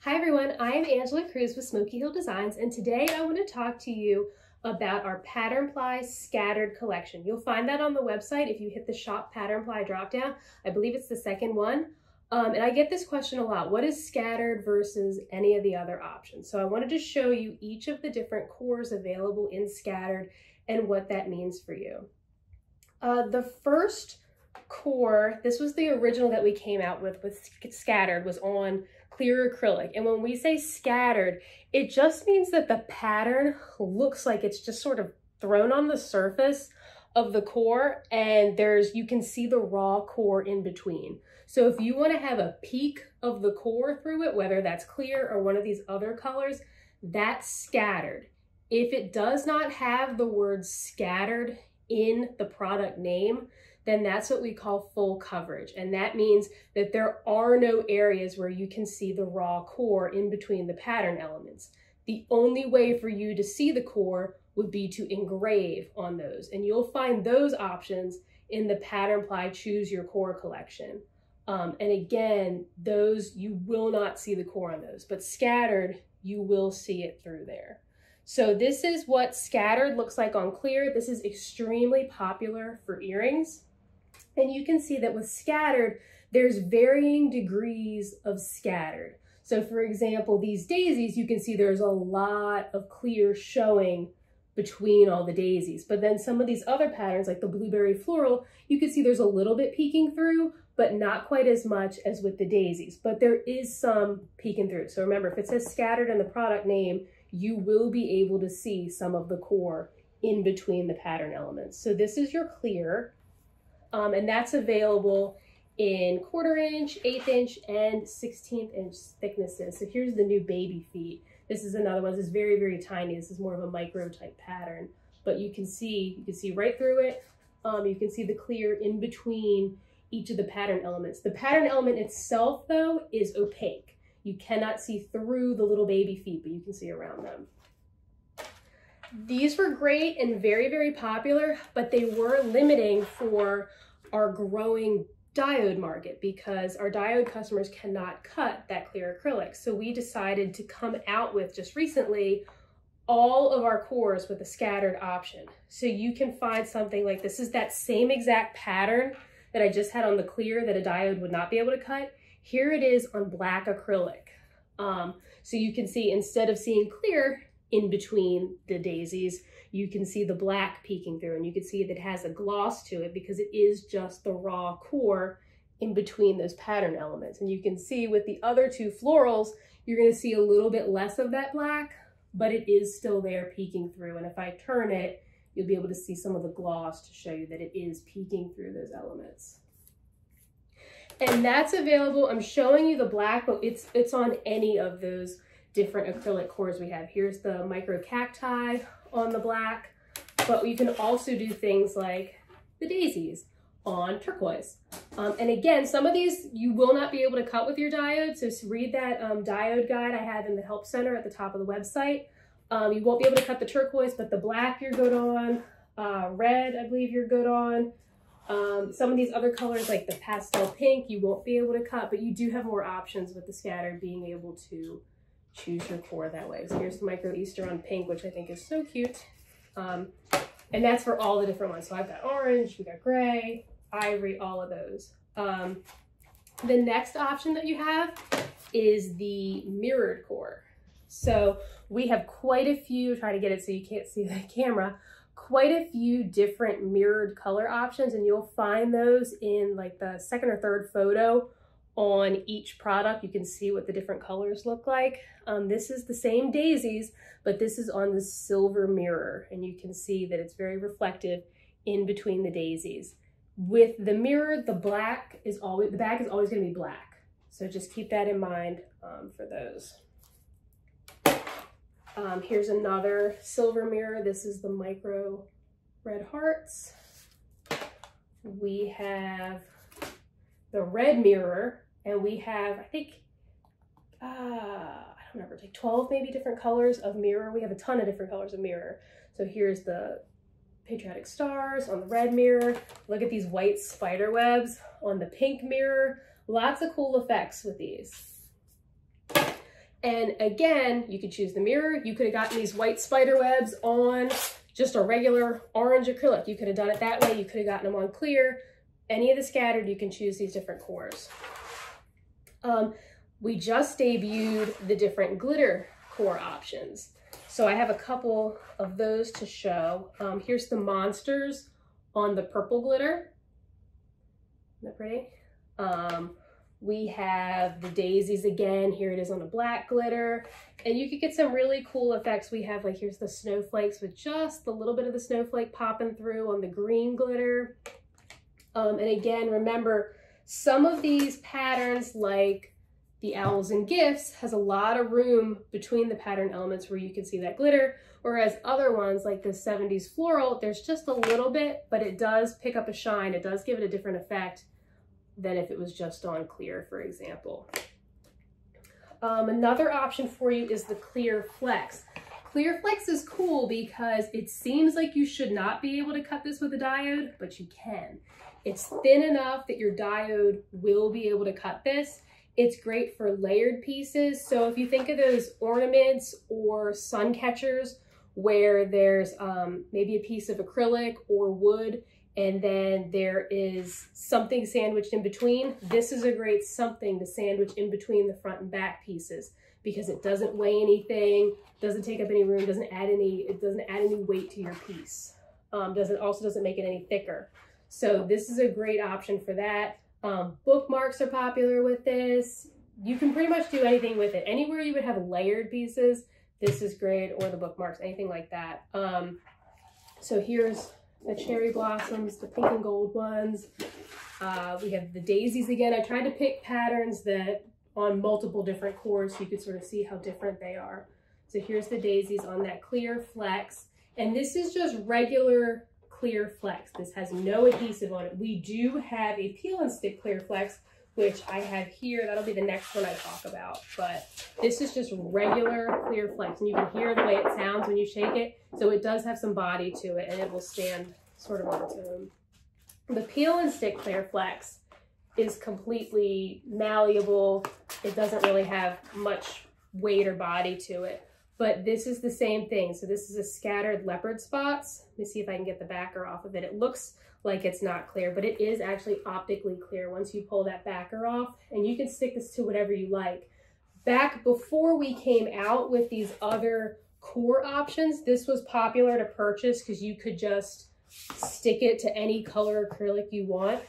Hi everyone, I'm Angela Cruz with SmokeyHillDesigns, and today I want to talk to you about our PatternPly Scattered collection. You'll find that on the website if you hit the Shop PatternPly dropdown. I believe it's the second one. And I get this question a lot. What is scattered versus any of the other options? So I wanted to show you each of the different cores available in scattered and what that means for you. The first core, this was the original that we came out with scattered, was on clear acrylic. And when we say scattered, it just means that the pattern looks like it's just sort of thrown on the surface of the core, and you can see the raw core in between. So if you want to have a peek of the core through it, whether that's clear or one of these other colors, that's scattered. If it does not have the word scattered in the product name, then that's what we call full coverage. And that means that there are no areas where you can see the raw core in between the pattern elements. The only way for you to see the core would be to engrave on those. And you'll find those options in the PatternPly Choose Your Core collection. And again, those, you will not see the core on those, but scattered, you will see it through there. So this is what scattered looks like on clear. This is extremely popular for earrings. And you can see that with scattered, there's varying degrees of scattered. So for example, these daisies, you can see there's a lot of clear showing between all the daisies. But then some of these other patterns, like the blueberry floral, you can see there's a little bit peeking through, but not quite as much as with the daisies. But there is some peeking through. So remember, if it says scattered in the product name, you will be able to see some of the core in between the pattern elements. So this is your clear. And that's available in 1/4 inch, 1/8 inch, and 16th inch thicknesses. So here's the new baby feet. This is another one. This is very, very tiny. This is more of a micro type pattern, but you can see right through it. You can see the clear in between each of the pattern elements. The pattern element itself, though, is opaque. You cannot see through the little baby feet, but you can see around them. These were great and very, very popular, but they were limiting for our growing diode market because our diode customers cannot cut that clear acrylic. So we decided to come out with, just recently, all of our cores with a scattered option. So you can find something like this is that same exact pattern that I just had on the clear that a diode would not be able to cut. Here it is on black acrylic. So you can see, instead of seeing clear in between the daisies, you can see the black peeking through, and you can see that it has a gloss to it because it is just the raw core in between those pattern elements. And you can see with the other two florals, you're going to see a little bit less of that black, but it is still there peeking through. And if I turn it, you'll be able to see some of the gloss to show you that it is peeking through those elements. And that's available. I'm showing you the black, but it's on any of those different acrylic cores we have. Here's the micro cacti on the black, but you can also do things like the daisies on turquoise. And again, some of these you will not be able to cut with your diode, so read that diode guide I have in the help center at the top of the website. You won't be able to cut the turquoise, but the black you're good on. Red, I believe you're good on. Some of these other colors like the pastel pink, you won't be able to cut, but you do have more options with the scattered, being able to choose your core that way. So here's the micro Easter on pink, which I think is so cute. And that's for all the different ones. So I've got orange, we got gray, ivory, all of those. The next option that you have is the mirrored core. So we have quite a few, try to get it so you can't see the camera, quite a few different mirrored color options, and you'll find those in like the second or third photo on each product. You can see what the different colors look like. This is the same daisies, but this is on the silver mirror, and you can see that it's very reflective in between the daisies. With the mirror, the back is always going to be black. So just keep that in mind for those. Here's another silver mirror. This is the micro red hearts. We have the red mirror, and we have, I think, I don't remember, like 12 maybe different colors of mirror. We have a ton of different colors of mirror. So here's the patriotic stars on the red mirror. Look at these white spider webs on the pink mirror. Lots of cool effects with these. And again, you could choose the mirror. You could have gotten these white spider webs on just a regular orange acrylic. You could have done it that way. You could have gotten them on clear. Any of the scattered, you can choose these different cores. We just debuted the different glitter core options. So I have a couple of those to show. Here's the monsters on the purple glitter. Isn't that pretty? We have the daisies again. Here it is on the black glitter. And you could get some really cool effects. We have like, here's the snowflakes with just a little bit of the snowflake popping through on the green glitter. And again, remember, some of these patterns, like the owls and gifts, has a lot of room between the pattern elements where you can see that glitter, whereas other ones like the 70s floral, there's just a little bit, but it does pick up a shine. It does give it a different effect than if it was just on clear, for example. Another option for you is the clear flex. Clear flex is cool because it seems like you should not be able to cut this with a diode, but you can. It's thin enough that your diode will be able to cut this. It's great for layered pieces. So if you think of those ornaments or sun catchers where there's maybe a piece of acrylic or wood, and then there is something sandwiched in between, this is a great something to sandwich in between the front and back pieces because it doesn't weigh anything, doesn't take up any room, it doesn't add any weight to your piece. Also doesn't make it any thicker. So this is a great option for that. Bookmarks are popular with this. You can pretty much do anything with it. Anywhere you would have layered pieces, this is great, or the bookmarks, anything like that. So here's the cherry blossoms, the pink and gold ones. We have the daisies again. I tried to pick patterns that on multiple different cores so you could sort of see how different they are. So here's the daisies on that clear flex. And this is just regular clear flex. This has no adhesive on it. We do have a peel and stick clear flex, which I have here. That'll be the next one I talk about. But this is just regular clear flex. And you can hear the way it sounds when you shake it. So it does have some body to it and it will stand sort of on its own. The peel and stick clear flex is completely malleable. It doesn't really have much weight or body to it. But this is the same thing. So this is a scattered leopard spots. Let me see if I can get the backer off of it. It looks like it's not clear, but it is actually optically clear once you pull that backer off, and you can stick this to whatever you like. Back before we came out with these other core options, this was popular to purchase because you could just stick it to any color acrylic you want.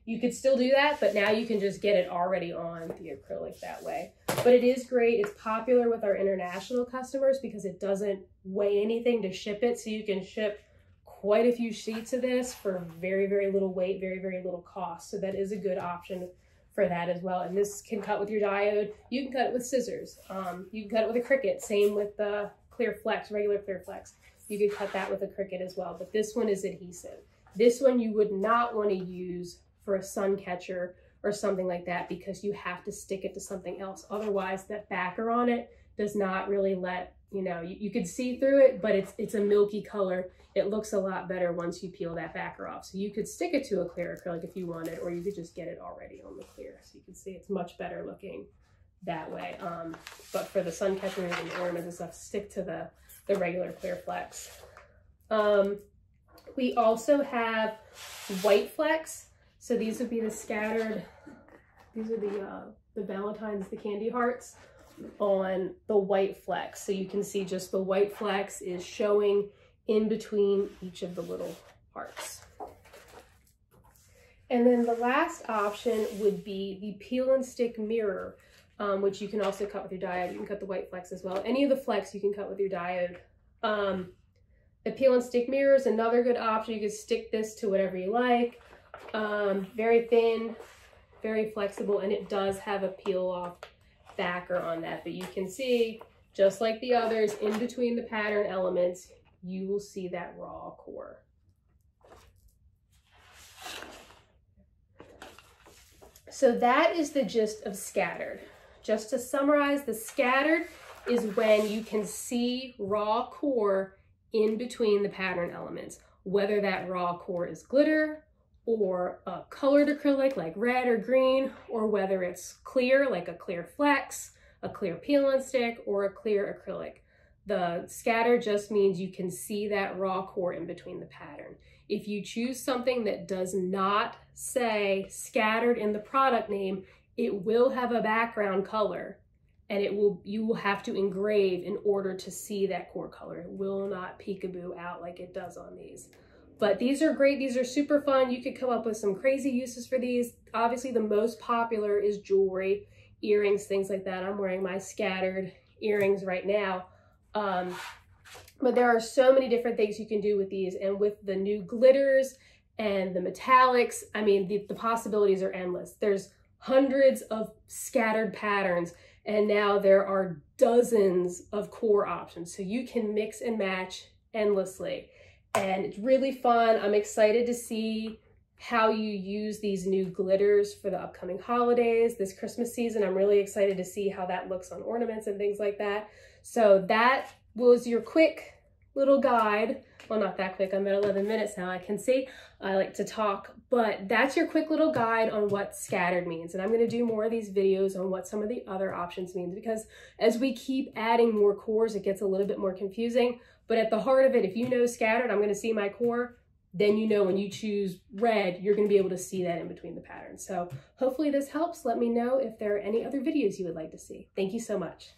You could still do that, but now you can just get it already on the acrylic that way. But it is great. It's popular with our international customers because it doesn't weigh anything to ship it. So you can ship quite a few sheets of this for very, very little weight, very, very little cost. So that is a good option for that as well. And this can cut with your diode. You can cut it with scissors. You can cut it with a Cricut. Same with the clear flex, regular clear flex. You could cut that with a Cricut as well. But this one is adhesive. This one you would not want to use for a sun catcher or something like that because you have to stick it to something else. Otherwise, that backer on it does not really let, you could see through it, but it's a milky color. It looks a lot better once you peel that backer off. So you could stick it to a clear acrylic if you wanted, or you could just get it already on the clear. So you can see it's much better looking that way. But for the sun catchers and ornaments and stuff, stick to the regular clear flex. We also have white flex. So these would be the scattered, these are the Valentine's, the candy hearts on the white flex. So you can see just the white flex is showing in between each of the little hearts. And then the last option would be the peel and stick mirror, which you can also cut with your diode. You can cut the white flex as well. Any of the flex you can cut with your diode. The peel and stick mirror is another good option. You can stick this to whatever you like. Very thin, very flexible, and it does have a peel off backer on that, but you can see, just like the others, in between the pattern elements, you will see that raw core. So that is the gist of scattered. Just to summarize, the scattered is when you can see raw core in between the pattern elements, whether that raw core is glitter, or a colored acrylic like red or green, or whether it's clear like a clear flex, a clear peel-on stick or a clear acrylic. The scatter just means you can see that raw core in between the pattern. If you choose something that does not say scattered in the product name, it will have a background color, and you will have to engrave in order to see that core color. It will not peekaboo out like it does on these. But these are great. These are super fun. You could come up with some crazy uses for these. Obviously, the most popular is jewelry, earrings, things like that. I'm wearing my scattered earrings right now. But there are so many different things you can do with these, and with the new glitters and the metallics, I mean, the possibilities are endless. There's hundreds of scattered patterns, and now there are dozens of core options. So you can mix and match endlessly, and it's really fun. I'm excited to see how you use these new glitters for the upcoming holidays, this Christmas season. I'm really excited to see how that looks on ornaments and things like that. So that was your quick little guide. Well, not that quick, I'm at 11 minutes now, I can see. I like to talk, but that's your quick little guide on what scattered means. And I'm gonna do more of these videos on what some of the other options means, because as we keep adding more cores, it gets a little bit more confusing. But at the heart of it, if you know scattered, I'm gonna see my core, then you know when you choose red, you're gonna be able to see that in between the patterns. So hopefully this helps. Let me know if there are any other videos you would like to see. Thank you so much.